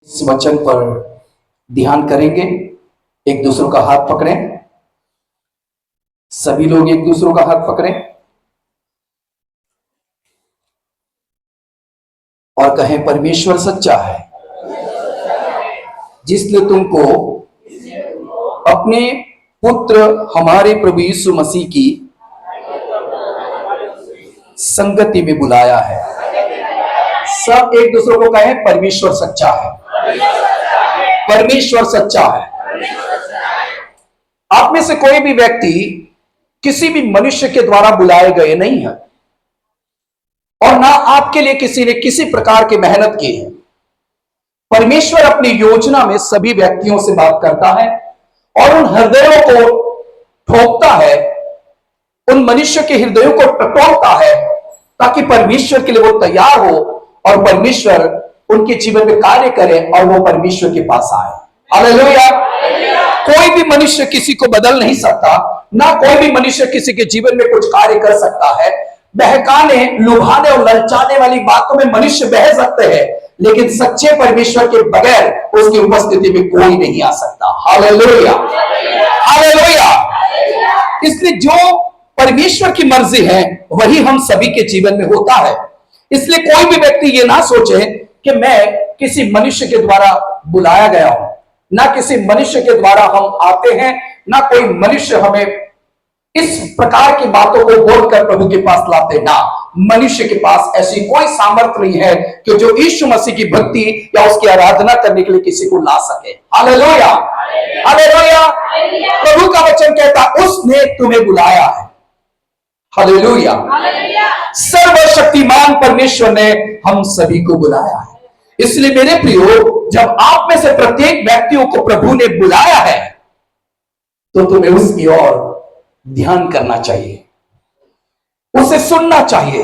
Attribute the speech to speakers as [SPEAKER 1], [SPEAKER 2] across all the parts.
[SPEAKER 1] इस वचन पर ध्यान करेंगे। एक दूसरों का हाथ पकड़ें। सभी लोग एक दूसरों का हाथ पकड़ें और कहें, परमेश्वर सच्चा है जिसने तुमको अपने पुत्र हमारे प्रभु यीशु मसीह की संगति में बुलाया है। सब एक दूसरों को कहें, परमेश्वर सच्चा है। परमेश्वर सच्चा है। आप में से कोई भी व्यक्ति किसी भी मनुष्य के द्वारा बुलाए गए नहीं है और ना आपके लिए किसी ने किसी प्रकार की मेहनत की है। परमेश्वर अपनी योजना में सभी व्यक्तियों से बात करता है और उन हृदयों को ठोकता है, उन मनुष्य के हृदयों को टटोलता है ताकि परमेश्वर के लिए वो तैयार हो और परमेश्वर उनके जीवन में कार्य करे और वो परमेश्वर के पास आए। हालेलुया। कोई भी मनुष्य किसी को बदल नहीं सकता, ना कोई भी मनुष्य किसी के जीवन में कुछ कार्य कर सकता है। बहकाने, लुभाने और ललचाने वाली बातों में मनुष्य बह सकते हैं, लेकिन सच्चे परमेश्वर के बगैर उसकी उपस्थिति में कोई नहीं आ सकता। हालेलुया। हालेलुया। इसलिए जो परमेश्वर की मर्जी है वही हम सभी के जीवन में होता है। इसलिए कोई भी व्यक्ति ये ना सोचे कि मैं किसी मनुष्य के द्वारा बुलाया गया हूं, ना किसी मनुष्य के द्वारा हम आते हैं, ना कोई मनुष्य हमें इस प्रकार की बातों को बोलकर प्रभु के पास लाते। ना, मनुष्य के पास ऐसी कोई सामर्थ्य नहीं है कि जो यीशु मसीह की भक्ति या उसकी आराधना करने के लिए किसी को ला सके। हालेलुया। हालेलुया। प्रभु का वचन कहता, उसने तुम्हें बुलाया है। हालेलुया। सर्वशक्तिमान परमेश्वर ने हम सभी को बुलाया है। इसलिए मेरे प्रियो, जब आप में से प्रत्येक व्यक्तियों को प्रभु ने बुलाया है तो तुम्हें उसकी ओर ध्यान करना चाहिए, उसे सुनना चाहिए,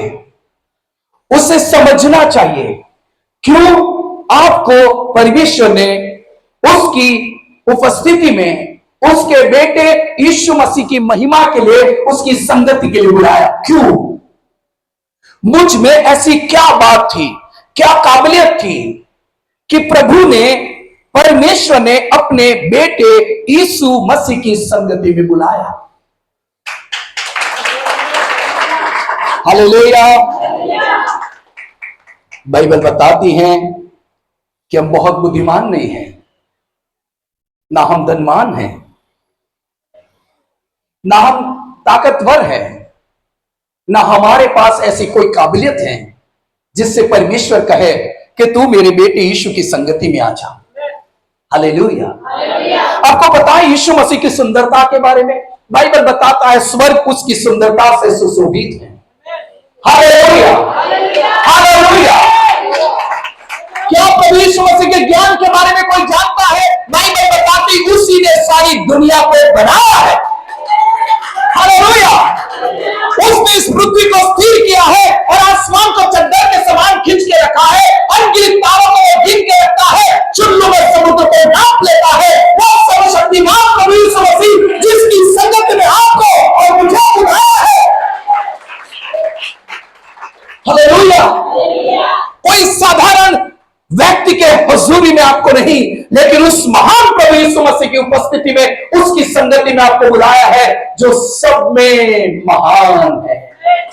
[SPEAKER 1] उसे समझना चाहिए। क्यों? आपको परमेश्वर ने उसकी उपस्थिति में उसके बेटे यीशु मसीह की महिमा के लिए, उसकी संगति के लिए बुलाया। क्यों? मुझ में ऐसी क्या बात थी, क्या काबिलियत थी कि प्रभु ने, परमेश्वर ने अपने बेटे यीशु मसीह की संगति में बुलाया। हालेलुया। बाइबल बताती है कि हम बहुत बुद्धिमान नहीं हैं, ना हम धनवान हैं, ना हम ताकतवर हैं, ना हमारे पास ऐसी कोई काबिलियत है जिससे परमेश्वर कहे कि तू मेरे बेटे यीशु की संगति में आ जा। हालेलुया। आपको पता है यीशु मसीह की सुंदरता के बारे में? बाइबल बताता है स्वर्ग उसकी सुंदरता से सुशोभित है। हालेलुया। हालेलुया। क्या प्रभु यीशु मसीह के ज्ञान के बारे में कोई जानता है? बाइबल बताती उसी ने सारी दुनिया को बनाया है। हालेलुया। उसने इस पृथ्वी को स्थिर किया है और आसमान को चद्दर के समान खींच के रखा है। अनगिनत तारों को गिन के रखता है, चुल्लू में समुद्र को नाप लेता है। वो सर्वशक्तिमान प्रभु यीशु मसीह जिसकी संगत में आपको और मुझे बुलाया है। हालेलुया। कोई साधारण व्यक्ति के हुजूरी में आपको नहीं, लेकिन उस महान प्रभु यीशु मसीह की उपस्थिति में, उसकी संगति में आपको बुलाया है, जो सब में महान है,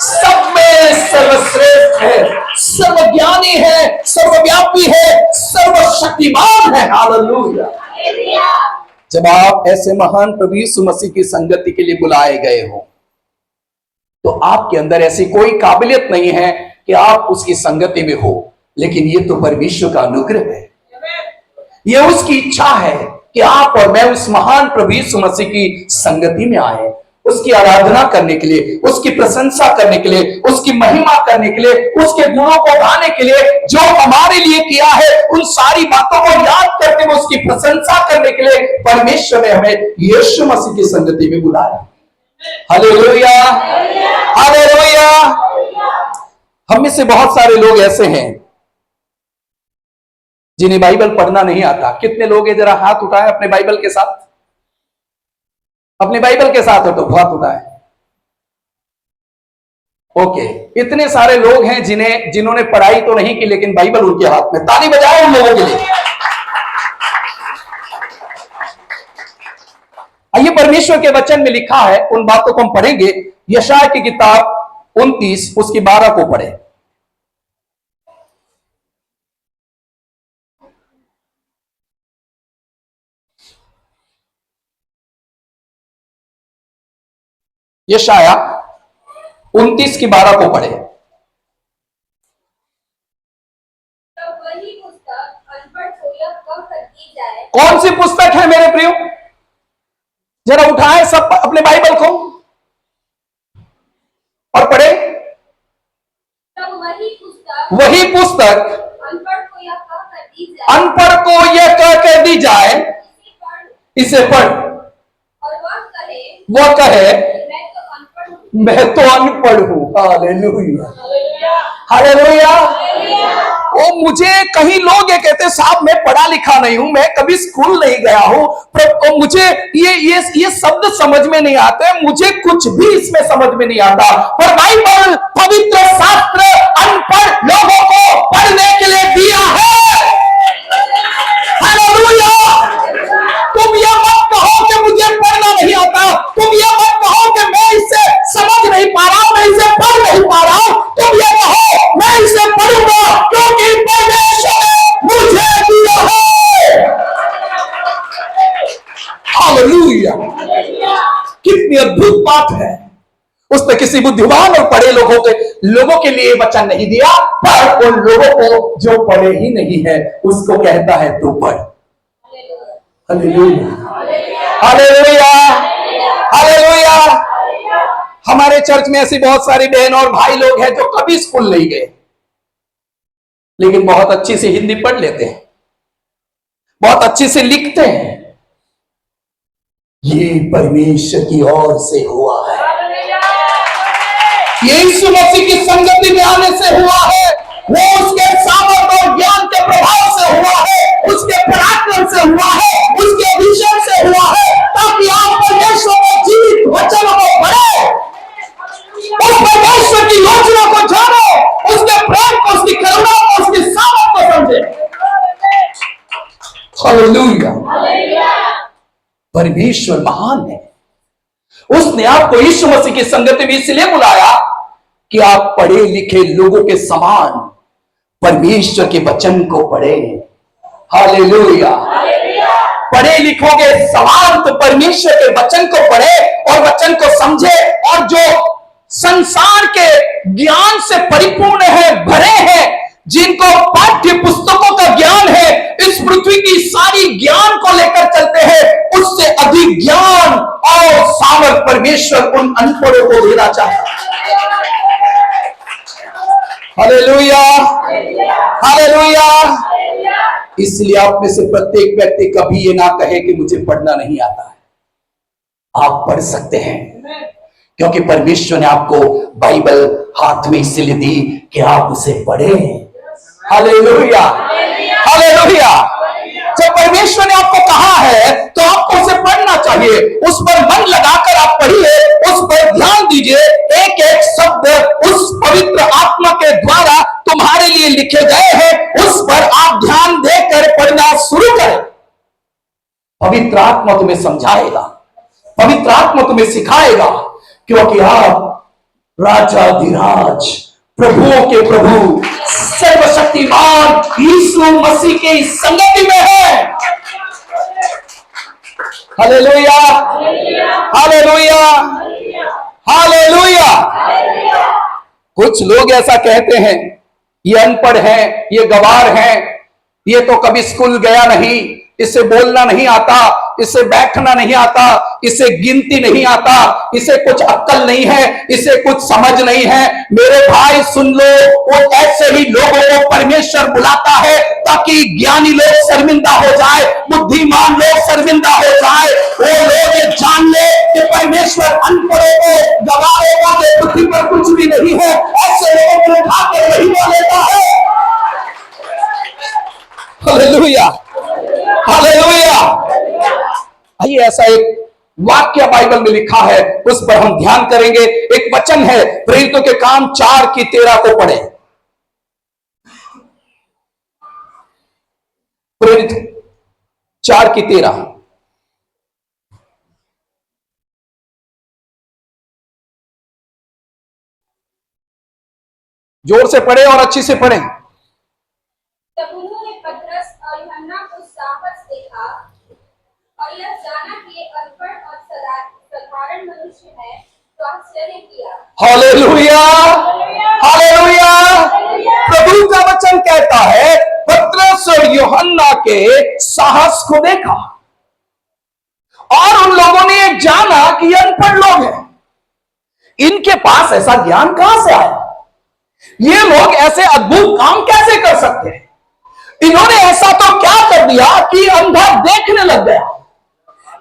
[SPEAKER 1] सब में सर्वश्रेष्ठ है, सर्वज्ञानी है, सर्वव्यापी है, सर्वशक्तिमान है। हालेलुया। जब आप ऐसे महान प्रभु यीशु मसीह की संगति के लिए बुलाए गए हो तो आपके अंदर ऐसी कोई काबिलियत नहीं है कि आप उसकी संगति में हो, लेकिन ये तो परमेश्वर का अनुग्रह है। ये उसकी इच्छा है कि आप और मैं उस महान प्रभु यीशु मसीह की संगति में आए, उसकी आराधना करने के लिए, उसकी प्रशंसा करने के लिए, उसकी महिमा करने के लिए, उसके गुणों को गाने के लिए, जो हमारे लिए किया है उन सारी बातों को याद करके वो उसकी प्रशंसा करने के लिए परमेश्वर ने हमें यीशु मसीह की संगति में बुलाया। हालेलुया। हालेलुया। हम में से बहुत सारे लोग ऐसे हैं जिन्हें बाइबल पढ़ना नहीं आता। कितने लोग हैं? जरा हाथ उठाएं अपने बाइबल के साथ। अपने बाइबल के साथ हो तो हाथ उठाएं। ओके, इतने सारे लोग हैं जिन्होंने पढ़ाई तो नहीं की लेकिन बाइबल उनके हाथ में। ताली बजाएं उन लोगों के लिए। परमेश्वर के वचन में लिखा है, उन बातों को हम पढ़ेंगे। यशायाह की किताब 29 उसकी 12 को पढ़े। यशायाह 29 की 12 को पढ़े। कौन सी पुस्तक है मेरे प्रियो? जरा उठाए सब अपने बाइबल को और पढ़े। वही पुस्तक अनपढ़ को यह कह कर दी जाए, इसे पढ़। वह कहे मैं तो अनपढ़ हूं। Hallelujah, hallelujah. वो मुझे कहीं लोग ये कहते साहब मैं पढ़ा लिखा नहीं हूं, मैं कभी स्कूल नहीं गया हूं, पर मुझे ये शब्द समझ में नहीं आते, मुझे कुछ भी इसमें समझ में नहीं आता। पर बाइबल पवित्र शास्त्र अनपढ़ लोगों को पढ़ने के लिए दिया है। हालेलुया। तुम ये मत कहो कि मुझे पढ़ना नहीं आता, तुम ये मत कहो कि मैं इसे समझ नहीं पा रहा हूं, मैं इसे पढ़ नहीं पा रहा हूं। तुम ये कहो मैं इसे पढ़ूंगा क्योंकि परमेश्वर ने मुझे दिया है। हालेलुया। कितनी अद्भुत बात है। उसने किसी बुद्धिमान और पढ़े लोगों के लिए वचन नहीं दिया, पर उन लोगों को जो पढ़े ही नहीं है उसको कहता है तू पढ़। Hallelujah, hallelujah, hallelujah. हमारे चर्च में ऐसी बहुत सारी बहन और भाई लोग हैं जो कभी स्कूल नहीं गए, लेकिन बहुत अच्छी से हिंदी पढ़ लेते हैं, बहुत अच्छी से लिखते हैं। ये परमेश्वर की ओर से हुआ है, ये यीशु मसीह की संगति में आने से हुआ है, वो उसके सामर्थ और ज्ञान के प्रभाव से हुआ है, उसके पराक्रम से हुआ है, उसके अभिषेक से हुआ है, ताकि आप परमेश्वर के जीवित वचनों को पढ़ो, उस परमेश्वर की योजना को जानो, उसके प्रेम को, उसकी करुणा को, उसकी सामर्थ को समझे। हालेलुया। परमेश्वर महान है। उसने आपको यीशु मसीह की संगति में इसलिए बुलाया कि आप पढ़े लिखे लोगों के समान परमेश्वर के वचन को पढ़े। हालेलुया। पढ़े लिखों के समान तो परमेश्वर के वचन को पढ़े और वचन को समझे, और जो संसार के ज्ञान से परिपूर्ण है, भरे हैं, जिनको पाठ्य पुस्तकों का ज्ञान है, इस पृथ्वी की सारी ज्ञान को लेकर चलते हैं, उससे अधिक ज्ञान और सामर्थ परमेश्वर उन अनपढ़ों को देना चाहता है। Hallelujah, hallelujah. इसलिए आप में से प्रत्येक व्यक्ति कभी ये ना कहे कि मुझे पढ़ना नहीं आता है। आप पढ़ सकते हैं, क्योंकि परमेश्वर ने आपको बाइबल हाथ में इसलिए दी कि आप उसे पढ़ें। Hallelujah, hallelujah. जब परमेश्वर ने आपको कहा है तो आपको उसे पढ़ना चाहिए, उस पर मन लगाकर आप पढ़िए, उस पर ध्यान दीजिए। एक एक शब्द उस पवित्र आत्मा के द्वारा तुम्हारे लिए लिखे गए हैं, उस पर आप ध्यान देकर पढ़ना शुरू करें। पवित्र आत्मा तुम्हें समझाएगा, पवित्र आत्मा तुम्हें सिखाएगा, क्योंकि आप राजाधिराज, प्रभुओं के प्रभु, सर्वशक्तिमान यीशु मसीह की संगति में है। Hallelujah, hallelujah, hallelujah. कुछ लोग ऐसा कहते हैं, ये अनपढ़ हैं, ये गवार हैं, ये तो कभी स्कूल गया नहीं, इसे बोलना नहीं आता, इसे बैठना नहीं आता, इसे गिनती नहीं आता, इसे कुछ अक्ल नहीं है, इसे कुछ समझ नहीं है। मेरे भाई सुन लो, वो ऐसे ही लोगों को परमेश्वर बुलाता है ताकि ज्ञानी लोग शर्मिंदा हो जाए, बुद्धिमान लोग शर्मिंदा हो जाए। वो लोग ये जान ले कि परमेश्वर अनपढ़ों को, गवारों को पृथ्वी पर कुछ भी नहीं है, ऐसे लोगों को उठाकर वही लेता है। Hallelujah, hallelujah. आइए, ऐसा एक वाक्य बाइबल में लिखा है, उस पर हम ध्यान करेंगे। एक वचन है, प्रेरितों के काम 4:13 को पढ़े। प्रेरित 4:13। जोर से पढ़े और अच्छी से पढ़े।
[SPEAKER 2] तब उन्होंने पतरस और यूहन्ना को साहस देखा और यह जाना कि ये अनपढ़ और साधारण मनुष्य है, तो आश्चर्य किया।
[SPEAKER 1] Hallelujah, hallelujah. प्रभु का वचन कहता है पतरस और यूहन्ना के साहस को देखा और उन लोगों ने ये जाना कि ये अनपढ़ लोग हैं, इनके पास ऐसा ज्ञान कहां से आया, ये लोग ऐसे अद्भुत काम कैसे कर सकते हैं। इन्होंने ऐसा तो क्या कर दिया कि अंधा देखने लग गया।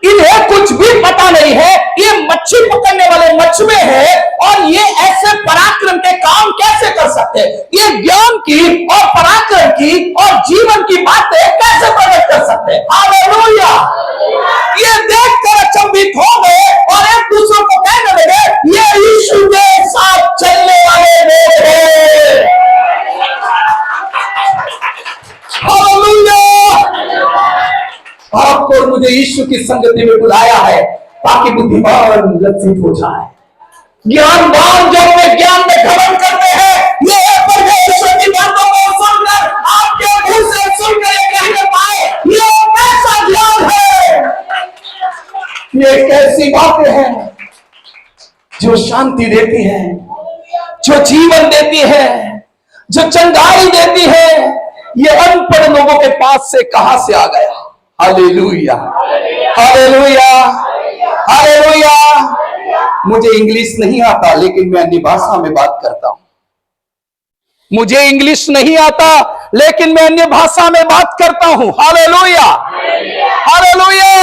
[SPEAKER 1] इन्हें कुछ भी पता नहीं है, ये मच्छी पकड़ने वाले मछुए हैं और ये ऐसे पराक्रम के काम कैसे कर सकते हैं, ये ज्ञान की और पराक्रम की और जीवन की बातें कैसे प्रकट कर सकते हैं। हालेलुया। ये देखकर अचंभित हो गए और एक दूसरे को कहने लगे ये यीशु के साथ चलने वाले लोग हैं। हालेलुया। आपको और मुझे यीशु की संगति में बुलाया है ताकि बुद्धिमान लज्जित हो जाए, ज्ञानवान जो अपने ज्ञान में घमंड करते हैं, ये परमेश्वर की बातों को सुनकर आपके मुंह से सुनकर ये कहने पाए ये कैसा ज्ञान है, ये कैसी बातें हैं जो शांति देती है, जो जीवन देती है, जो चंगाई देती है, ये अनपढ़ लोगों के पास से कहां से आ गया। Hallelujah, hallelujah, hallelujah. मुझे इंग्लिश नहीं आता लेकिन मैं अन्य भाषा में बात करता हूं। मुझे इंग्लिश नहीं आता लेकिन मैं अन्य भाषा में बात करता हूं। Hallelujah, hallelujah.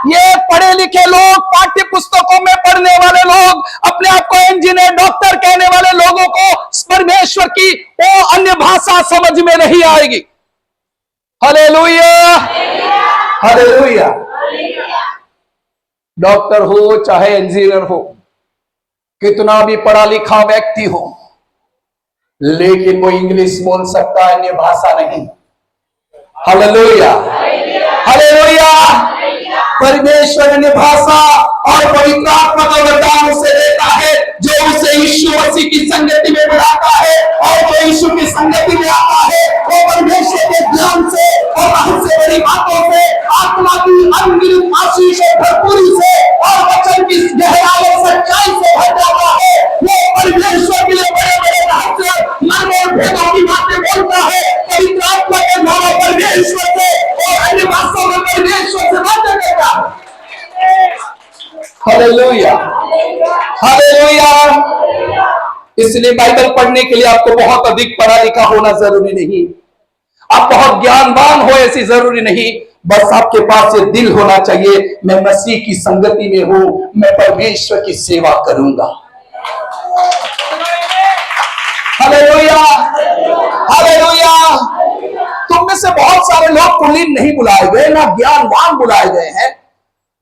[SPEAKER 1] ये पढ़े लिखे लोग, पाठ्य पुस्तकों में पढ़ने वाले लोग, अपने आप को इंजीनियर डॉक्टर कहने वाले लोगों को परमेश्वर की वो अन्य भाषा समझ में नहीं आएगी। Hallelujah, hallelujah. डॉक्टर हो चाहे इंजीनियर हो, कितना भी पढ़ा लिखा व्यक्ति हो, लेकिन वो इंग्लिश बोल सकता है, अन्य भाषा नहीं। Hallelujah, hallelujah. परमेश्वर अन्य भाषा और पवित्र आत्मा का वरदान उसे देता है जो उसे यीशु मसीह की संगति में बुलाता है, और जो यीशु की संगति में आता है वो परमेश्वर के ज्ञान से और बहुत से बड़ी बातों से, आत्मा की अनगिनत आशीष और भरपूरी से और वचन की गहराई और सच्चाई से भर जाता है। वो परमेश्वर के लिए बड़े बड़े रहस्य, मर्म और भेदों की बातें बोलता है, पवित्र आत्मा के द्वारा परमेश्वर से और अन्य भाषाओं में परमेश्वर से बातें करता है। Hallelujah, hallelujah. इसलिए बाइबल पढ़ने के लिए आपको बहुत अधिक पढ़ा लिखा होना जरूरी नहीं, आप बहुत ज्ञानवान हो ऐसी जरूरी नहीं, बस आपके पास ये दिल होना चाहिए मैं मसीह की संगति में हूं, मैं परमेश्वर की सेवा करूंगा। Hallelujah, hallelujah. तुम में से बहुत सारे लोग कुलीन नहीं बुलाए गए, ना ज्ञानवान बुलाए गए हैं,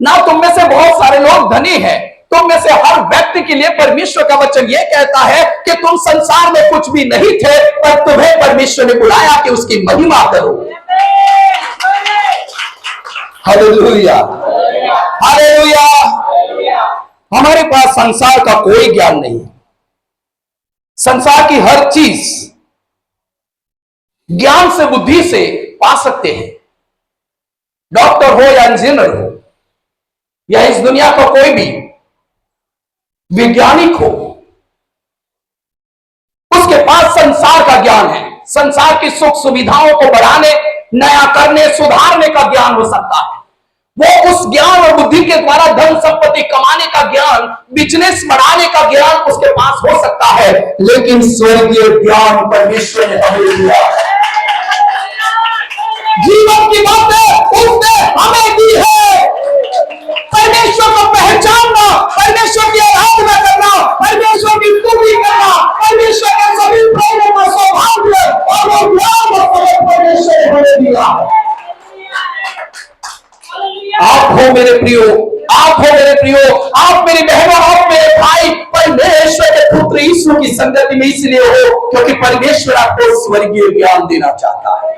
[SPEAKER 1] ना तुम में से बहुत सारे लोग धनी हैं। तुम में से हर व्यक्ति के लिए परमेश्वर का वचन यह कहता है कि तुम संसार में कुछ भी नहीं थे, पर तुम्हें परमेश्वर ने बुलाया कि उसकी महिमा करो। Hallelujah, hallelujah. हमारे पास संसार का कोई ज्ञान नहीं है। संसार की हर चीज ज्ञान से, बुद्धि से पा सकते हैं। डॉक्टर हो या इंजीनियर हो या इस दुनिया का कोई भी वैज्ञानिक हो, उसके पास संसार का ज्ञान है। संसार की सुख सुविधाओं को बढ़ाने, नया करने, सुधारने का ज्ञान हो सकता है। वो उस ज्ञान और बुद्धि के द्वारा धन संपत्ति कमाने का ज्ञान, बिजनेस बढ़ाने का ज्ञान उसके पास हो सकता है, लेकिन स्वर्गीय ज्ञान परमेश्वर ने हमें दिया है। जीवन की बातें उसने हमें दी है। परमेश्वर को पहचानना, परमेश्वर की आराधना करना, परमेश्वर की स्तुति करना, परमेश्वर के सभी प्रेमों का सौभाग्य और वो ज्ञान परमेश्वर ने हमें दिया है। आप हो मेरे प्रियो, आप हो मेरे प्रियो, आप मेरी बहनों, आप मेरे भाई, परमेश्वर के पुत्र यीशु की संगति में इसलिए हो क्योंकि परमेश्वर आपको स्वर्गीय ज्ञान देना चाहता है।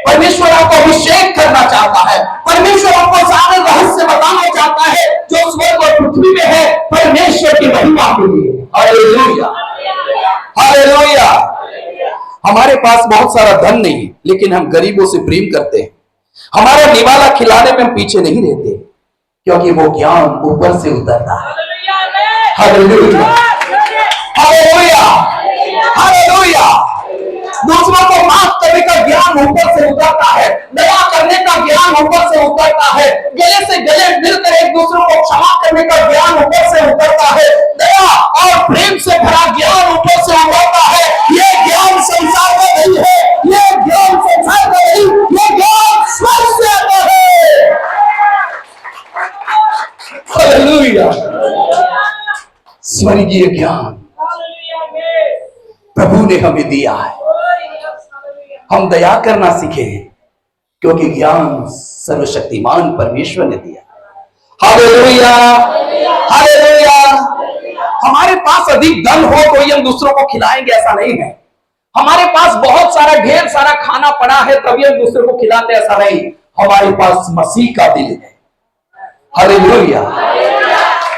[SPEAKER 1] परमेश्वर आपको अभिषेक करना चाहता है। परमेश्वर आपको सारे रहस्य बताना चाहता है जो स्वर्ग और पृथ्वी में है, परमेश्वर की महिमा के लिए। हालेलुया। हालेलुया। हमारे पास बहुत सारा धन नहीं है, लेकिन हम गरीबों से प्रेम करते हैं। हमारा निवाला खिलाने में हम पीछे नहीं रहते, क्योंकि वो ज्ञान ऊपर से उतरता है। Hallelujah, hallelujah, hallelujah. दूसरों को माफ करने का ज्ञान ऊपर से उतरता है, दया करने का ज्ञान ऊपर से उतरता है, गले से गले मिलकर एक दूसरे को क्षमा करने का ज्ञान ऊपर से उतरता है, दया और प्रेम से भरा ज्ञान ऊपर से उतरता है। ये ज्ञान संसार में नहीं है, ये ज्ञान संसार में नहीं, ये ज्ञान स्वर्ग से आता है। हालेलुया। स्वर्गीय ज्ञान प्रभु ने हमें दिया है। हम दया करना सीखे हैं, क्योंकि ज्ञान सर्वशक्तिमान परमेश्वर ने दिया। Hallelujah, hallelujah. हमारे पास अधिक धन हो तो ही हम दूसरों को खिलाएंगे, ऐसा नहीं है। हमारे पास बहुत सारा ढेर सारा खाना पड़ा है तभी हम दूसरे को खिलाते, ऐसा नहीं। हमारे पास मसीह का दिल है। हालेलुया।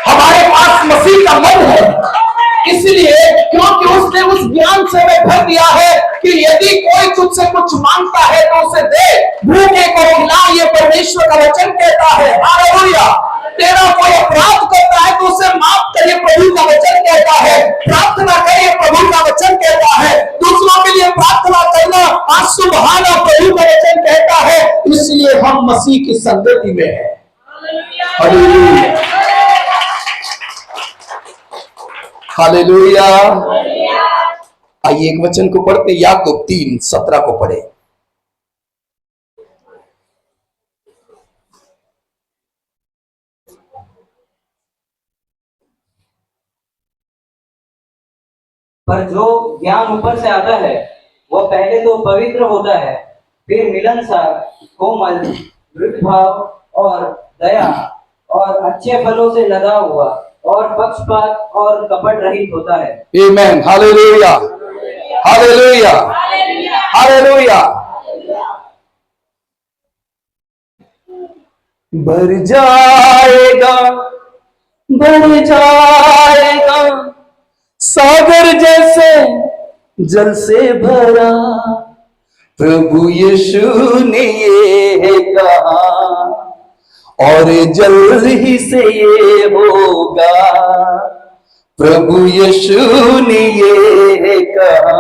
[SPEAKER 1] हमारे पास मसीह का मन है, इसलिए क्योंकि उसने उस ज्ञान से हमें भर दिया है कि यदि कोई तुझसे कुछ मांगता है तो उसे दे, भूखे को खिला, ये परमेश्वर का वचन कहता है। हालेलुया। तेरा कोई अपराध करता है तो उसे माफ कर, ये प्रभु का वचन कहता है। प्रार्थना कर, ये प्रभु का वचन कहता है। दूसरों के लिए प्रार्थना करना आंसू बहाना, प्रभु का वचन कहता है। इसलिए हम मसीह की संगति में हैं। Hallelujah, hallelujah. आइए एक वचन को पढ़ते, याकूब 3:17 को पढ़े।
[SPEAKER 3] पर जो ज्ञान ऊपर से आता है वह पहले तो पवित्र होता है, फिर मिलनसार, कोमल, मृदुभाव और दया और अच्छे फलों से लदा हुआ और पक्षपात और कपट रहित होता है।
[SPEAKER 1] आमीन। Hallelujah, hallelujah, hallelujah. बढ़ जाएगा, बढ़ जाएगा, सागर जैसे जल से भरा, प्रभु यीशु ने ये कहा, और जल्द ही से ये होगा। प्रभु यीशु ने ये कहा,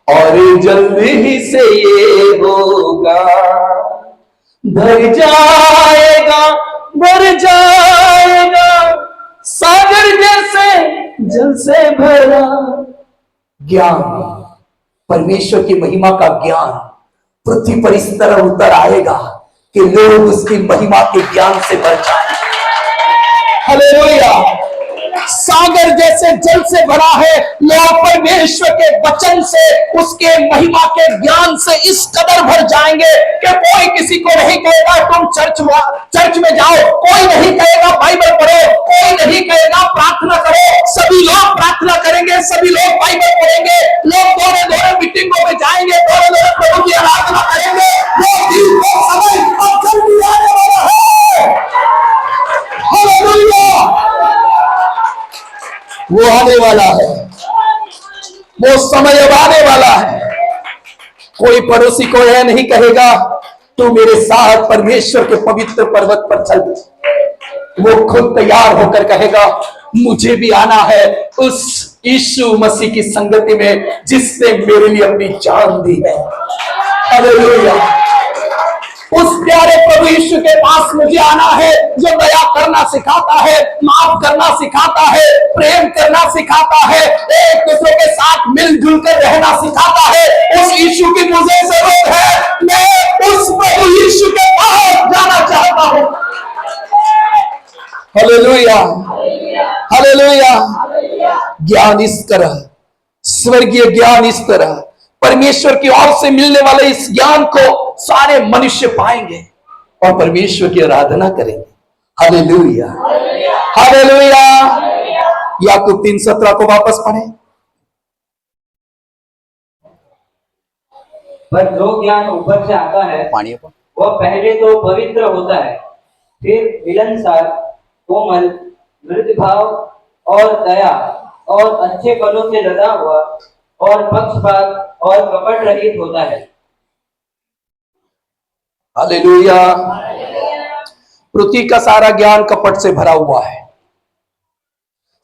[SPEAKER 1] और जल्द ही से ये होगा। भर जाएगा, भर जाएगा, सागर जैसे जल से भरा। ज्ञान, परमेश्वर की महिमा का ज्ञान पृथ्वी पर इस तरह उतर आएगा कि लोग उसकी महिमा के ज्ञान से भर जाएंगे। हालेलुया। सागर जैसे जल से भरा है, लोग परमेश्वर के वचन से, उसके महिमा के ज्ञान से इस कदर भर जाएंगे कि कोई किसी को नहीं कहेगा तुम चर्च में जाओ, कोई नहीं कहेगा बाइबल पढ़ो, कोई नहीं कहेगा प्रार्थना करो। सभी लोग प्रार्थना करेंगे, सभी लोग बाइबल पढ़ेंगे, लोग दौरे दौरे मीटिंगों में जाएंगे, दौरे दौरे प्रभु की आराधना करेंगे। वो समय अब जल्दी आने वाला है। हालेलुया। वो आने वाला है, वो समय अब आने वाला है। कोई पड़ोसी को यह नहीं कहेगा तू मेरे साथ परमेश्वर के पवित्र पर्वत पर चल। वो खुद तैयार होकर कहेगा मुझे भी आना है उस यीशु मसीह की संगति में जिसने मेरे लिए अपनी जान दी है। हालेलुया। उस प्यारे प्रभु यीशु के पास मुझे आना है जो दया करना सिखाता है, माफ करना सिखाता है, प्रेम करना सिखाता है, एक दूसरे के साथ मिलजुल कर रहना सिखाता है। उस यीशु की मुझे जरूरत है। मैं उस प्रभु यीशु के पास जाना चाहता हूं। Hallelujah, hallelujah. ज्ञान इस तरह, स्वर्गीय ज्ञान इस तरह, परमेश्वर की ओर से मिलने वाले इस ज्ञान को सारे मनुष्य पाएंगे और परमेश्वर की आराधना करेंगे। Hallelujah, hallelujah. याकूब 3:17 को वापस पढ़ें।
[SPEAKER 3] पर जो ज्ञान ऊपर से आता है वह पहले तो पवित्र होता है, फिर मिलनसार, कोमल, मृदुभाव और दया और अच्छे फलों से लदा हुआ और पक्षपात और कपट रहित होता है।
[SPEAKER 1] हालेलुया। पृथ्वी का सारा ज्ञान कपट से भरा हुआ है।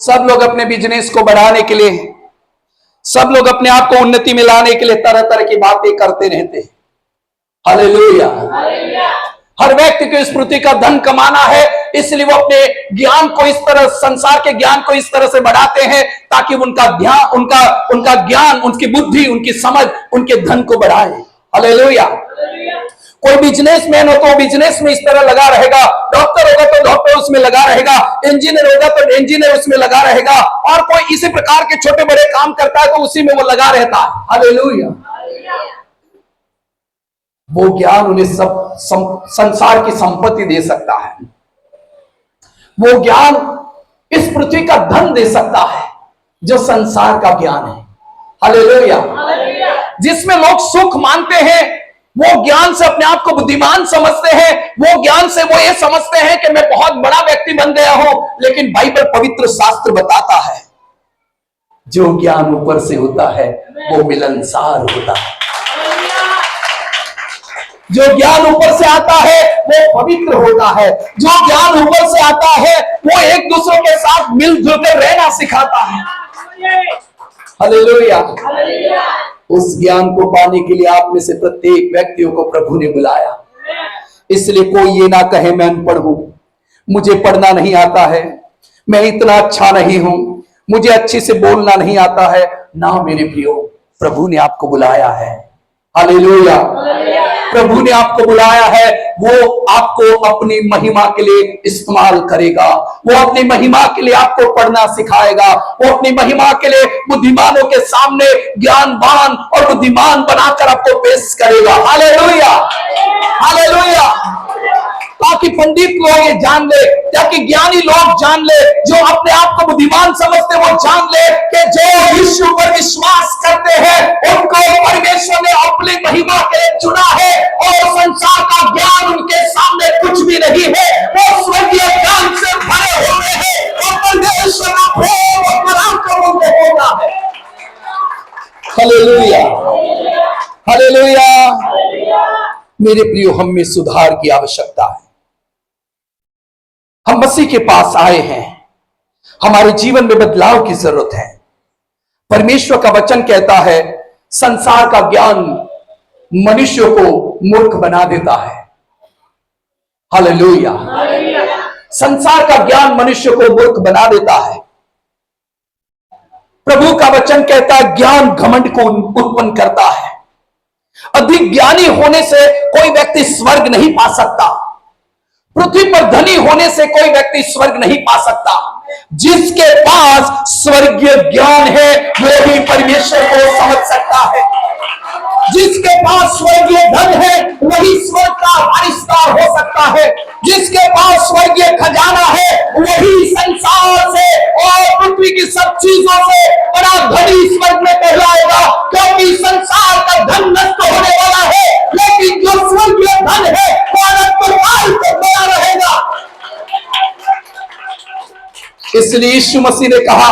[SPEAKER 1] सब लोग अपने बिजनेस को बढ़ाने के लिए, सब लोग अपने आप को उन्नति में लाने के लिए तरह तरह की बातें करते रहते हैं। हालेलुया। हर व्यक्ति को इस पृथ्वी का धन कमाना है, इसलिए वो अपने ज्ञान को इस तरह, संसार के ज्ञान को इस तरह से बढ़ाते हैं ताकि उनका ध्यान, उनका ज्ञान, उनकी बुद्धि, उनकी समझ उनके धन को बढ़ाए। हालेलुया। कोई बिजनेसमैन हो तो बिजनेस में इस तरह लगा रहेगा, डॉक्टर होगा तो डॉक्टर उसमें लगा रहेगा, इंजीनियर होगा तो इंजीनियर उसमें लगा रहेगा, और कोई इसी प्रकार के छोटे बड़े काम करता है तो उसी में वो लगा रहता है। हालेलुया। वो ज्ञान उन्हें सब संसार की संपत्ति दे सकता है, वो ज्ञान इस पृथ्वी का धन दे सकता है जो संसार का ज्ञान है। हालेलुया। जिसमें लोग सुख मानते हैं, वो ज्ञान से अपने आप को बुद्धिमान समझते हैं, वो ज्ञान से वो ये समझते हैं कि मैं बहुत बड़ा व्यक्ति बन गया हूं। लेकिन बाइबल, पवित्र शास्त्र बताता है जो ज्ञान ऊपर से होता है वो मिलनसार होता है। जो ज्ञान ऊपर से आता है वो पवित्र होता है। जो ज्ञान ऊपर से आता है वो एक दूसरे के साथ मिलजुल कर रहना सिखाता है। हालेलुया। उस ज्ञान को पाने के लिए आप में से प्रत्येक व्यक्तियों को प्रभु ने बुलाया। इसलिए कोई ये ना कहे मैं अनपढ़ हूं, मुझे पढ़ना नहीं आता है, मैं इतना अच्छा नहीं हूं, मुझे अच्छे से बोलना नहीं आता है। ना मेरे प्रियो, प्रभु ने आपको बुलाया है। हालेलुया। प्रभु ने आपको बुलाया है, वो आपको अपनी महिमा के लिए इस्तेमाल करेगा। वो अपनी महिमा के लिए आपको पढ़ना सिखाएगा। वो अपनी महिमा के लिए बुद्धिमानों के सामने ज्ञानवान और बुद्धिमान बनाकर आपको पेश करेगा। हालेलुया। हालेलुया। ताकि पंडित लोग ये जान ले, ताकि ज्ञानी लोग जान ले, जो अपने आप को बुद्धिमान समझते वो जान ले कि जो यीशु पर विश्वास करते हैं उनको परमेश्वर ने अपनी महिमा के लिए चुना है, और संसार का ज्ञान उनके सामने कुछ भी नहीं है। वो स्वर्गीय ज्ञान से भरे हुए हैं और परमेश्वर का प्रेम और पराक्रम उनमें होता है। हालेलुया। हालेलुया। मेरे प्रियो, हम में सुधार की आवश्यकता है। हम मसीह के पास आए हैं, हमारे जीवन में बदलाव की जरूरत है। परमेश्वर का वचन कहता है संसार का ज्ञान मनुष्य को मूर्ख बना देता है। हालेलुया। संसार का ज्ञान मनुष्य को मूर्ख बना देता है। प्रभु का वचन कहता है ज्ञान घमंड को उत्पन्न करता है। अधिक ज्ञानी होने से कोई व्यक्ति स्वर्ग नहीं पा सकता। पृथ्वी पर धनी होने से कोई व्यक्ति स्वर्ग नहीं पा सकता। जिसके पास स्वर्गीय ज्ञान है वो ही परमेश्वर को समझ सकता है। जिसके पास स्वर्गीय धन है वही स्वर्ग का वारिसदार हो सकता है। जिसके पास स्वर्गीय खजाना है वही संसार से और पृथ्वी की सब चीजों से बड़ा धनी स्वर्ग में कहलाएगा, क्योंकि संसार का धन नष्ट होने वाला है, लेकिन जो स्वर्गीय धन है वो अनंतकाल तक बना रहेगा। इसलिए यीशु मसीह ने कहा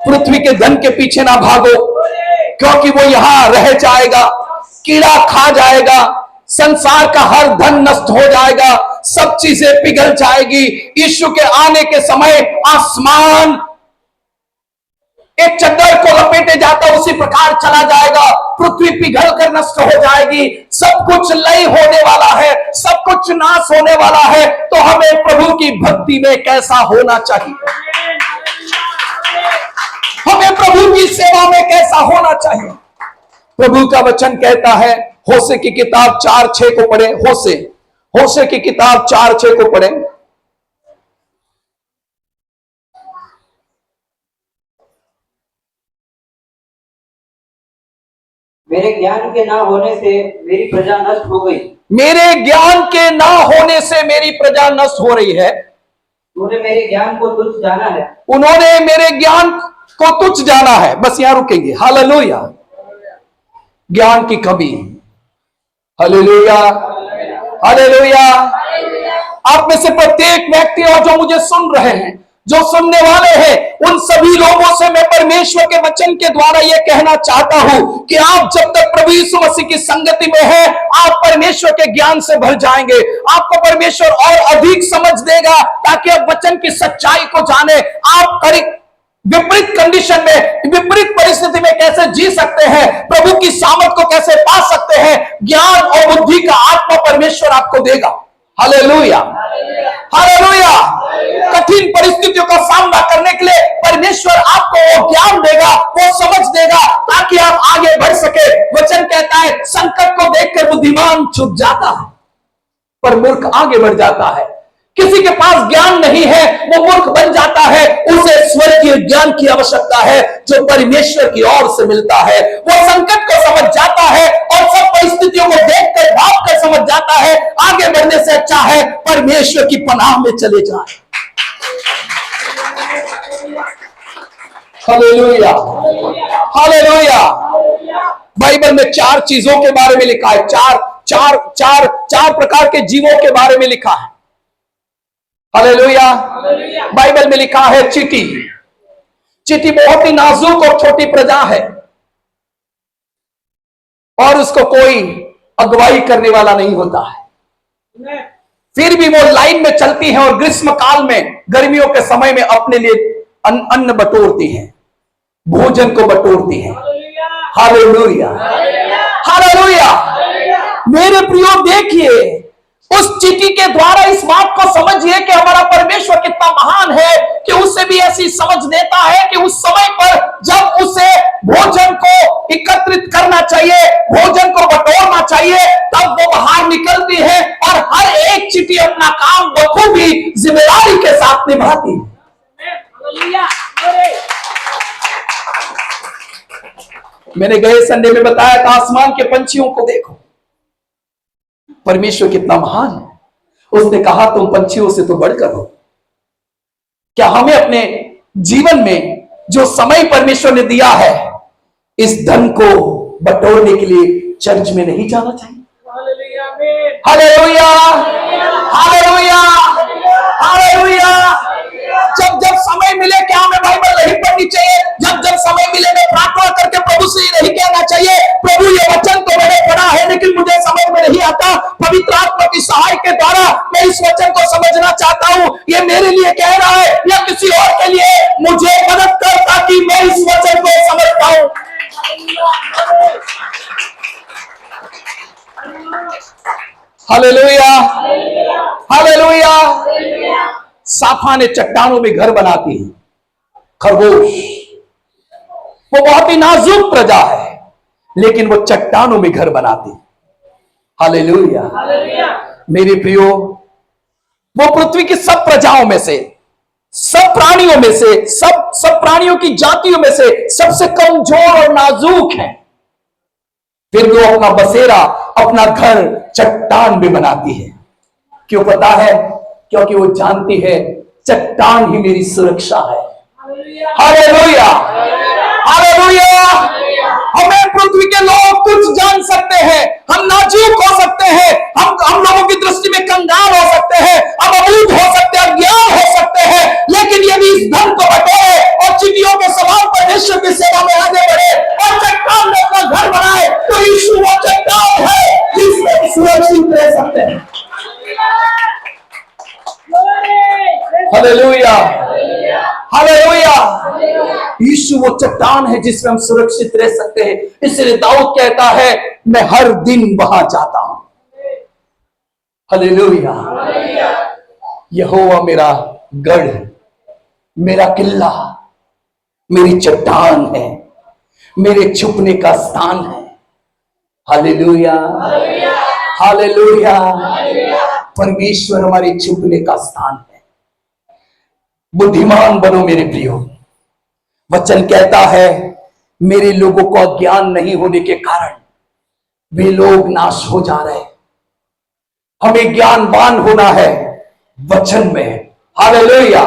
[SPEAKER 1] पृथ्वी के धन के पीछे ना भागो, क्योंकि वो यहां रह जाएगा, कीड़ा खा जाएगा, संसार का हर धन नष्ट हो जाएगा, सब चीजें पिघल जाएगी। यीशु के आने के समय आसमान एक चद्दर को लपेटे जाता उसी प्रकार चला जाएगा, पृथ्वी पिघल कर नष्ट हो जाएगी, सब कुछ लय होने वाला है, सब कुछ नाश होने वाला है। तो हमें प्रभु की भक्ति में कैसा होना चाहिए, हमें प्रभु की सेवा में कैसा होना चाहिए। प्रभु का वचन कहता है, होशे की किताब 4:6 को पढ़े। होशे की किताब 4:6 को पढ़े।
[SPEAKER 3] मेरे ज्ञान के ना होने से मेरी प्रजा नष्ट हो गई।
[SPEAKER 1] मेरे ज्ञान के ना होने से मेरी प्रजा नष्ट हो रही है।
[SPEAKER 3] तूने मेरे ज्ञान को तुच्छ जाना है।
[SPEAKER 1] उन्होंने मेरे ज्ञान को तुच्छ जाना है। बस यहां रुकेंगे। हालेलुया। ज्ञान की कमी। हालेलुया। हालेलुया। आप में से प्रत्येक व्यक्ति और जो मुझे सुन रहे हैं, जो सुनने वाले हैं उन सभी लोगों से मैं परमेश्वर के वचन के द्वारा यह कहना चाहता हूं कि आप जब तक प्रभु यीशु मसीह की संगति में हैं, आप परमेश्वर के ज्ञान से भर जाएंगे। आपको परमेश्वर और अधिक समझ देगा ताकि आप वचन की सच्चाई को जाने। आप विपरीत कंडीशन में, विपरीत परिस्थिति में कैसे जी सकते हैं, प्रभु की सामर्थ को कैसे पा सकते हैं, ज्ञान और बुद्धि का आत्मा परमेश्वर आपको देगा। Hallelujah, hallelujah. कठिन परिस्थितियों का सामना करने के लिए परमेश्वर आपको वो ज्ञान देगा, वो समझ देगा, ताकि आप आगे बढ़ सके। वचन कहता है संकट को देखकर बुद्धिमान छुप जाता है पर मूर्ख आगे बढ़ जाता है। किसी के पास ज्ञान नहीं है वो मूर्ख बन जाता है। उसे स्वर्गीय ज्ञान की आवश्यकता है जो परमेश्वर की ओर से मिलता है। वो संकट को समझ जाता है और सब परिस्थितियों को देखकर भाप कर समझ जाता है आगे बढ़ने से अच्छा है परमेश्वर की पनाह में चले जाए। Hallelujah, hallelujah. बाइबल में 4 चीजों के बारे में लिखा है, चार प्रकार के जीवों के बारे में लिखा है। हालेलुया। बाइबल में लिखा है चींटी। चींटी बहुत ही नाजुक और छोटी प्रजा है और उसको कोई अगुवाई करने वाला नहीं होता है। फिर भी वो लाइन में चलती है और ग्रीष्म काल में, गर्मियों के समय में अपने लिए अन्न बटोरती है, भोजन को बटोरती है। Hallelujah, hallelujah. मेरे प्रियो देखिए, उस चींटी के द्वारा इस बात को समझिए कि हमारा परमेश्वर कितना महान है कि उसे भी ऐसी समझ देता है कि उस समय पर जब उसे भोजन को एकत्रित करना चाहिए, भोजन को बटोरना चाहिए, तब वो बाहर निकलती है और हर एक चींटी अपना काम बखूबी जिम्मेदारी के साथ निभाती है। मैंने गए संडे में बताया था आसमान के पंछियों को देखो, परमेश्वर कितना महान है। उसने कहा तुम पंछियों से तो बढ़कर हो। क्या हमें अपने जीवन में जो समय परमेश्वर ने दिया है, इस धन को बटोरने के लिए चर्च में नहीं जाना चाहिए? Hallelujah, hallelujah, hallelujah. जब जब समय मिले क्या हमें बाइबल नहीं पढ़नी चाहिए? जब जब समय मिले मैं प्रार्थना करके प्रभु से नहीं कहना चाहिए प्रभु ये वचन तो मैंने पढ़ा है लेकिन मुझे समझ में नहीं आता, पवित्र आत्मा की सहाय के द्वारा मैं इस वचन को समझना चाहता हूं। ये मेरे लिए कह रहा है या किसी और के लिए, मुझे मदद कर ताकि मैं इस वचन को समझ पाऊं। Hallelujah, hallelujah. साफा ने चट्टानों में घर बनाती है। खरगोश वो बहुत ही नाजुक प्रजा है लेकिन वो चट्टानों में घर बनाती है। हालेलुया, मेरे प्रियो, वो पृथ्वी की सब प्रजाओं में से, सब प्राणियों में से, सब प्राणियों की जातियों में से सबसे कमजोर और नाजुक है। फिर वो अपना बसेरा, अपना घर चट्टान में बनाती है। क्यों पता है? क्योंकि वो जानती है चट्टान ही मेरी सुरक्षा है। Hallelujah, hallelujah. हमें पृथ्वी के लोग कुछ जान सकते हैं, हम नाजुक हो सकते हैं, हम लोगों की दृष्टि में कंगाल हो सकते हैं, हम अबूझ हो सकते हैं, अज्ञान हो सकते हैं, लेकिन यदि इस धन को बटोरे और चींटियों के समान परमेश्वर की सेवा में आगे बढ़े और चट्टान में अपना घर बनाए तो यीशु वो चट्टान है जिसमें सुरक्षित रह सकते हैं। Hallelujah, hallelujah. यीशु वो चट्टान है जिसमें हम सुरक्षित रह सकते हैं। इसलिए दाऊद कहता है मैं हर दिन वहां जाता हूं। हालेलुया। यहोवा मेरा गढ़, मेरा किला, मेरी चट्टान है, मेरे छुपने का स्थान है। Hallelujah, hallelujah. परमेश्वर हमारे छुपने का स्थान है। बुद्धिमान बनो मेरे प्रियो। वचन कहता है मेरे लोगों को ज्ञान नहीं होने के कारण वे लोग नाश हो जा रहे। हमें ज्ञानवान होना है वचन में। हालेलुया।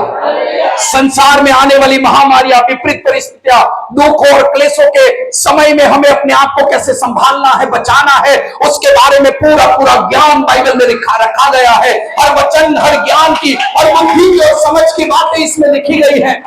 [SPEAKER 1] संसार में आने वाली महामारियां, विपरीत परिस्थितियां, दुख और क्लेशों के समय में हमें अपने आप को कैसे संभालना है, बचाना है, उसके बारे में पूरा पूरा ज्ञान बाइबल में रखा गया है। हर वचन, हर ज्ञान की और बुद्धि की और समझ की बातें इसमें लिखी गई है।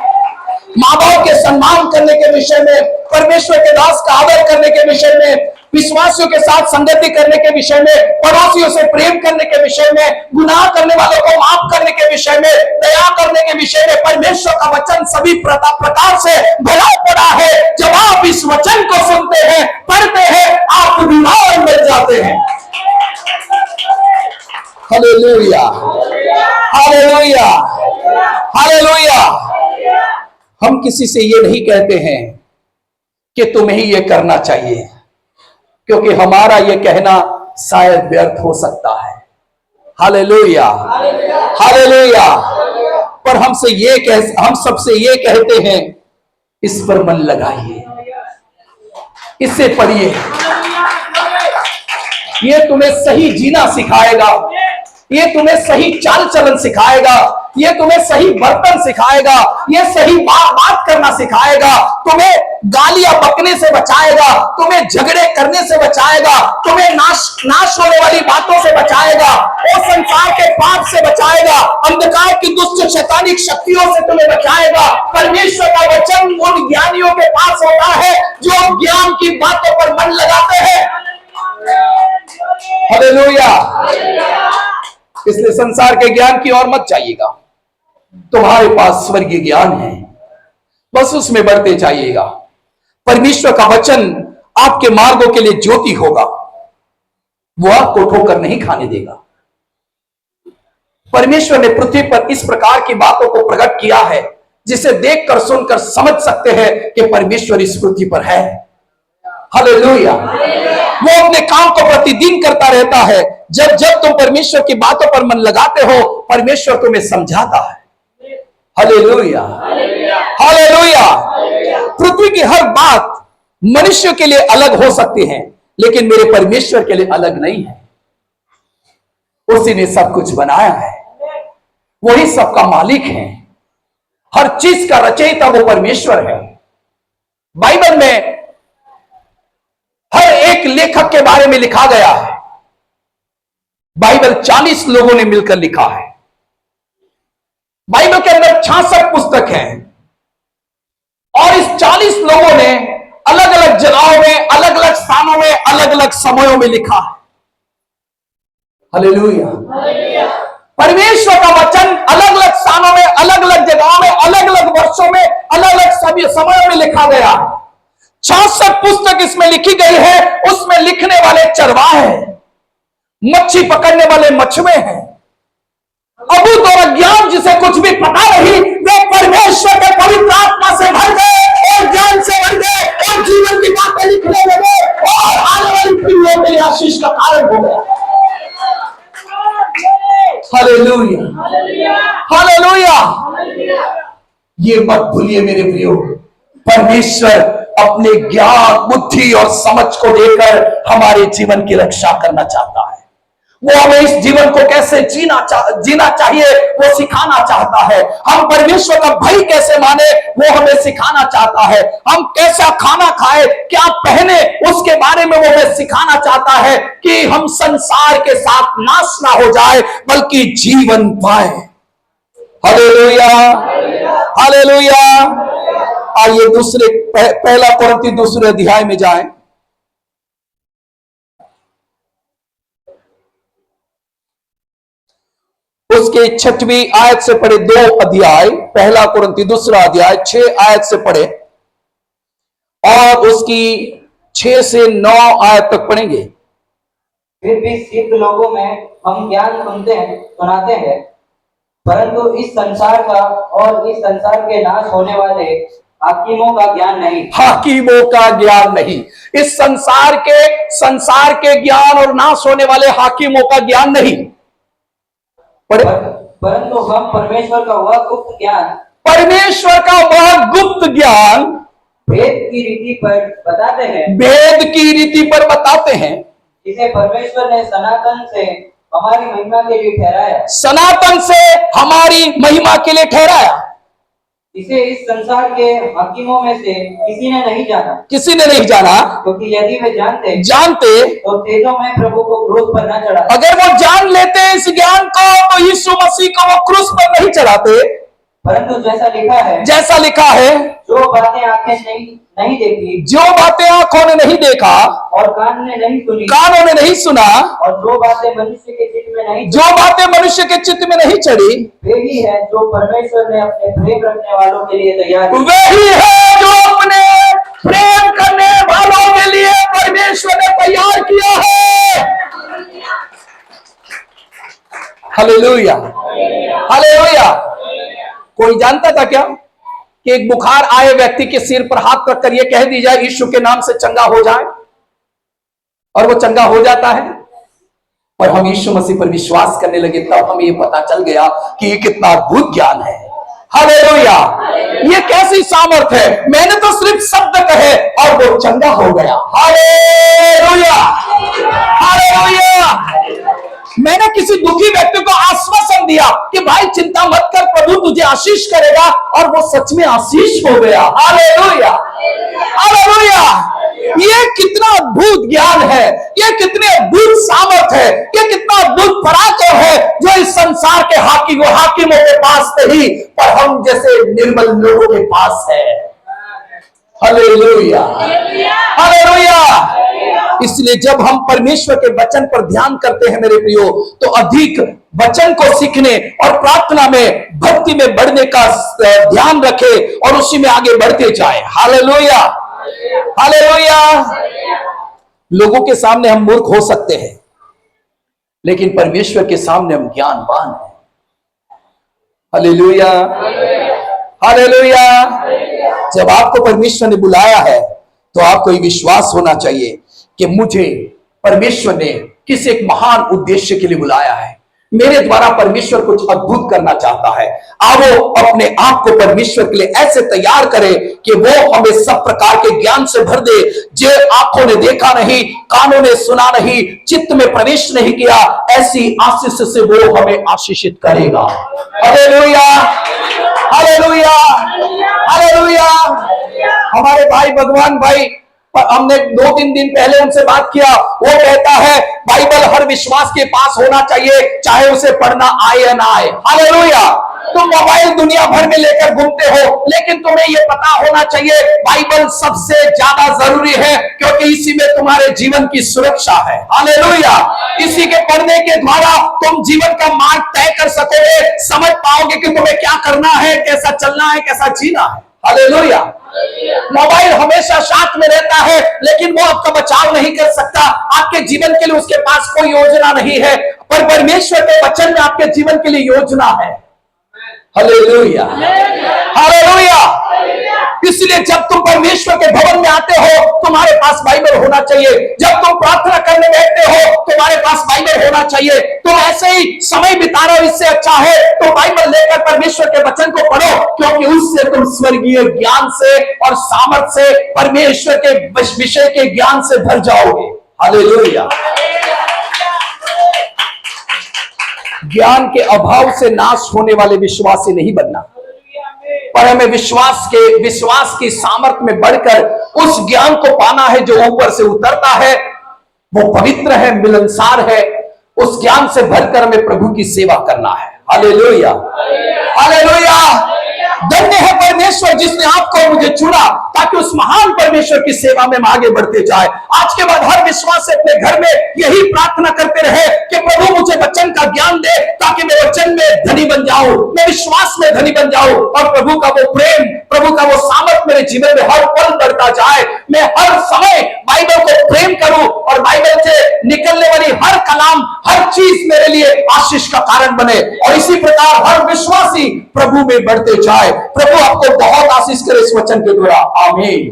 [SPEAKER 1] माँ बाप के सम्मान करने के विषय में, परमेश्वर के दास का आदर करने के विषय में, विश्वासियों के साथ संगति करने के विषय में, पड़ोसियों से प्रेम करने के विषय में, गुनाह करने वालों को माफ करने के विषय में, दया करने के विषय में परमेश्वर का वचन सभी प्रकार से भरा पड़ा है। जब आप इस वचन को सुनते हैं, पढ़ते हैं, आप बीमार बन जाते हैं। Hallelujah, hallelujah, hallelujah. हम किसी से ये नहीं कहते हैं कि तुम्हें ही ये करना चाहिए, क्योंकि हमारा ये कहना शायद व्यर्थ हो सकता है। Hallelujah, hallelujah. पर हम सबसे ये कहते हैं, इस पर मन लगाइए, इससे पढ़िए, ये तुम्हें सही जीना सिखाएगा, ये तुम्हें सही चाल चलन सिखाएगा, ये तुम्हें सही बर्तन सिखाएगा, ये सही बात करना सिखाएगा, तुम्हें गालियां बकने से बचाएगा, तुम्हें झगड़े करने से बचाएगा, तुम्हें नाश होने वाली बातों से बचाएगा, और संसार के पाप से बचाएगा, अंधकार की दुष्ट शैतानिक शक्तियों से तुम्हें बचाएगा। परमेश्वर का वचन उन ज्ञानियों के पास होता है जो ज्ञान की बातों पर मन लगाते हैं। हालेलुया। इसलिए संसार के ज्ञान की ओर मत जाइएगा, तुम्हारे पास स्वर्गीय ज्ञान है, बस उसमें बढ़ते जाइएगा। परमेश्वर का वचन आपके मार्गों के लिए ज्योति होगा, वो आपको ठोकर नहीं खाने देगा। परमेश्वर ने पृथ्वी पर इस प्रकार की बातों को प्रकट किया है जिसे देखकर सुनकर समझ सकते हैं कि परमेश्वर इस पृथ्वी पर है। हालेलुया। वो अपने काम को प्रतिदिन करता रहता है। जब जब तुम परमेश्वर की बातों पर मन लगाते हो, परमेश्वर तुम्हें समझाता है। Hallelujah, hallelujah. पृथ्वी की हर बात मनुष्य के लिए अलग हो सकती है, लेकिन मेरे परमेश्वर के लिए अलग नहीं है। उसी ने सब कुछ बनाया है, वही सबका मालिक है, हर चीज का रचयिता वो परमेश्वर है। बाइबल में हर एक लेखक के बारे में लिखा गया है। बाइबल 40 लोगों ने मिलकर लिखा है। बाइबल के अंदर 66 पुस्तक हैं, और इस 40 लोगों ने अलग अलग जगहों में, अलग अलग स्थानों में, अलग अलग समयों में लिखा है। हालेलुया। परमेश्वर का वचन अलग अलग स्थानों में, अलग अलग जगहों में, अलग अलग वर्षों में, अलग अलग सभी समयों में लिखा गया। 66 पुस्तक इसमें लिखी गई है। उसमें लिखने वाले चरवाहे हैं, मच्छी पकड़ने वाले मछुए हैं, अबूत और अज्ञान जिसे कुछ भी पता नहीं, वे परमेश्वर के पवित्र आत्मा से भर गए और ज्ञान से भर गए और जीवन की बातें लिखने लगे और आने वाली पीढ़ियों के लिए आशीष का कारण हो गया। Hallelujah, hallelujah. ये मत भूलिए मेरे प्रियो, परमेश्वर अपने ज्ञान, बुद्धि और समझ को देकर हमारे जीवन की रक्षा करना चाहता है। वो हमें इस जीवन को कैसे जीना चाहिए वो सिखाना चाहता है। हम परमेश्वर का भय कैसे माने वो हमें सिखाना चाहता है। हम कैसा खाना खाए, क्या पहने, उसके बारे में वो हमें सिखाना चाहता है, कि हम संसार के साथ नाश ना हो जाए बल्कि जीवन पाए। Hallelujah, hallelujah. आइए पहला कोरिन्थी 2 अध्याय में जाएं। उसके 6वीं आयत से पढ़े 2 अध्याय, पहला कोरिन्थी 2 अध्याय 6 आयत से पढ़े और उसकी 6 से 9 आयत तक पढ़ेंगे।
[SPEAKER 3] फिर भी सिद्ध लोगों में हम ज्ञान सुनाते हैं, परंतु इस संसार का और इस संसार के नाश होने वाले हाकिमों का ज्ञान नहीं।
[SPEAKER 1] हाकिमों का ज्ञान नहीं, इस संसार के ज्ञान और नाश होने वाले हाकिमों का ज्ञान नहीं।
[SPEAKER 3] परंतु हम परमेश्वर का वह गुप्त ज्ञान भेद की रीति पर बताते हैं, जिसे परमेश्वर ने सनातन से हमारी महिमा के लिए ठहराया। इसे इस संसार के हाकिमों में से किसी ने नहीं जाना,
[SPEAKER 1] किसी ने नहीं जाना,
[SPEAKER 3] क्योंकि यदि वे
[SPEAKER 1] जानते
[SPEAKER 3] तो तेजों में प्रभु को क्रूस पर न चढ़ा।
[SPEAKER 1] अगर वो जान लेते इस ज्ञान को तो यीशु मसीह को वो क्रूस पर नहीं चढ़ाते।
[SPEAKER 3] परंतु
[SPEAKER 1] जैसा लिखा है,
[SPEAKER 3] जो बातें आंखें नहीं देखी,
[SPEAKER 1] जो बातें आंखों ने नहीं देखा
[SPEAKER 3] और कानों ने नहीं सुना,
[SPEAKER 1] और
[SPEAKER 3] जो बातें मनुष्य के चित्त में नहीं चढ़ी, वे ही है जो परमेश्वर ने अपने प्रेम रखने वालों के लिए तैयार की।
[SPEAKER 1] वही है जो अपने प्रेम करने वालों के लिए परमेश्वर ने तैयार किया है। Hallelujah, hallelujah. कोई जानता था क्या कि एक बुखार आए व्यक्ति के सिर पर हाथ रखकर यह कह दी जाए यीशु के नाम से चंगा हो जाए, और वो चंगा हो जाता है। और हम यीशु मसीह पर विश्वास करने लगे, तब हमें ये पता चल गया कि ये कितना अद्भुत ज्ञान है। हालेलुया, ये कैसी सामर्थ है। मैंने तो सिर्फ शब्द कहे और वो चंगा हो गया। Hallelujah, hallelujah. मैंने किसी दुखी व्यक्ति को आश्वासन दिया कि भाई चिंता मत कर, प्रभु तुझे आशीष करेगा, और वो सच में आशीष हो गया। Hallelujah, hallelujah. ये कितना अद्भुत ज्ञान है, ये कितने अद्भुत सामर्थ है, ये कितना अद्भुत पराक्रम है जो इस संसार के हाकिमों के पास नहीं, पर हम जैसे निर्मल लोगों के पास है। Hallelujah, hallelujah. इसलिए जब हम परमेश्वर के वचन पर ध्यान करते हैं मेरे प्रियो, तो अधिक वचन को सीखने और प्रार्थना में, भक्ति में बढ़ने का ध्यान रखें और उसी में आगे बढ़ते जाए। Hallelujah, hallelujah. लोगों के सामने हम मूर्ख हो सकते हैं, लेकिन परमेश्वर के सामने हम ज्ञानवान हैं। Hallelujah, hallelujah. जब आपको परमेश्वर ने बुलाया है तो आपको ये विश्वास होना चाहिए कि मुझे परमेश्वर ने किसी एक महान उद्देश्य के लिए बुलाया है। मेरे द्वारा परमेश्वर कुछ अद्भुत करना चाहता है। आओ अपने आप को परमेश्वर के लिए ऐसे तैयार करें कि वो हमें सब प्रकार के ज्ञान से भर दे, जो आंखों ने देखा नहीं, कानों ने सुना नहीं, चित्त में प्रवेश नहीं किया, ऐसी आशीष से वो हमें आशीषित करेगा। Hallelujah, hallelujah, hallelujah. हमारे भाई भगवान भाई, हमने 2-3 दिन पहले उनसे बात किया। वो कहता है बाइबल हर विश्वास के पास होना चाहिए, चाहे उसे पढ़ना आए या ना आए। हालेलुया। तुम मोबाइल दुनिया भर में लेकर घूमते हो, लेकिन तुम्हें यह पता होना चाहिए बाइबल सबसे ज्यादा जरूरी है, क्योंकि इसी में तुम्हारे जीवन की सुरक्षा है। हालेलुया। इसी के पढ़ने के द्वारा तुम जीवन का मार्ग तय कर सकोगे, समझ पाओगे कि तुम्हें क्या करना है, कैसा चलना है, कैसा जीना है। हालेलुया। मोबाइल हमेशा साथ में रहता है, लेकिन वो आपका बचाव नहीं कर सकता। आपके जीवन के लिए उसके पास कोई योजना नहीं है, पर परमेश्वर के वचन में आपके जीवन के लिए योजना है। Hallelujah, hallelujah. इसलिए जब तुम परमेश्वर के भवन में आते हो, तुम्हारे पास बाइबल होना चाहिए। जब तुम प्रार्थना करने बैठते हो, तुम्हारे पास बाइबल होना चाहिए। तुम ऐसे ही समय बिता रहे हो, इससे अच्छा है तो बाइबल लेकर परमेश्वर के वचन को पढ़ो, क्योंकि उससे तुम स्वर्गीय ज्ञान से और सामर्थ्य से, परमेश्वर के विषय के ज्ञान से भर जाओगे। हालेलुया। ज्ञान के अभाव से नाश होने वाले विश्वासी नहीं बनना, पर हमें विश्वास की सामर्थ्य में बढ़कर उस ज्ञान को पाना है जो ऊपर से उतरता है, वो पवित्र है, मिलनसार है। उस ज्ञान से भरकर हमें प्रभु की सेवा करना है। Hallelujah, hallelujah. धन्य है परमेश्वर जिसने आपको मुझे चुना, ताकि उस महान परमेश्वर की सेवा में आगे बढ़ते जाए। आज के बाद हर विश्वास से अपने घर में यही प्रार्थना करते रहे कि प्रभु मुझे वचन का ज्ञान दे, ताकि मैं वचन में धनी बन जाऊं, मैं विश्वास में धनी बन जाऊं, और प्रभु का वो प्रेम, प्रभु का वो सामर्थ मेरे जीवन में हर पल बढ़ता जाए। मैं हर समय बाइबल को प्रेम करूं, और बाइबल से निकलने वाली हर कलाम, हर चीज मेरे लिए आशीष का कारण बने, और इसी प्रकार हर विश्वासी प्रभु में बढ़ते जाए। प्रभु आपको बहुत आशीष करे इस वचन के द्वारा। आमीन।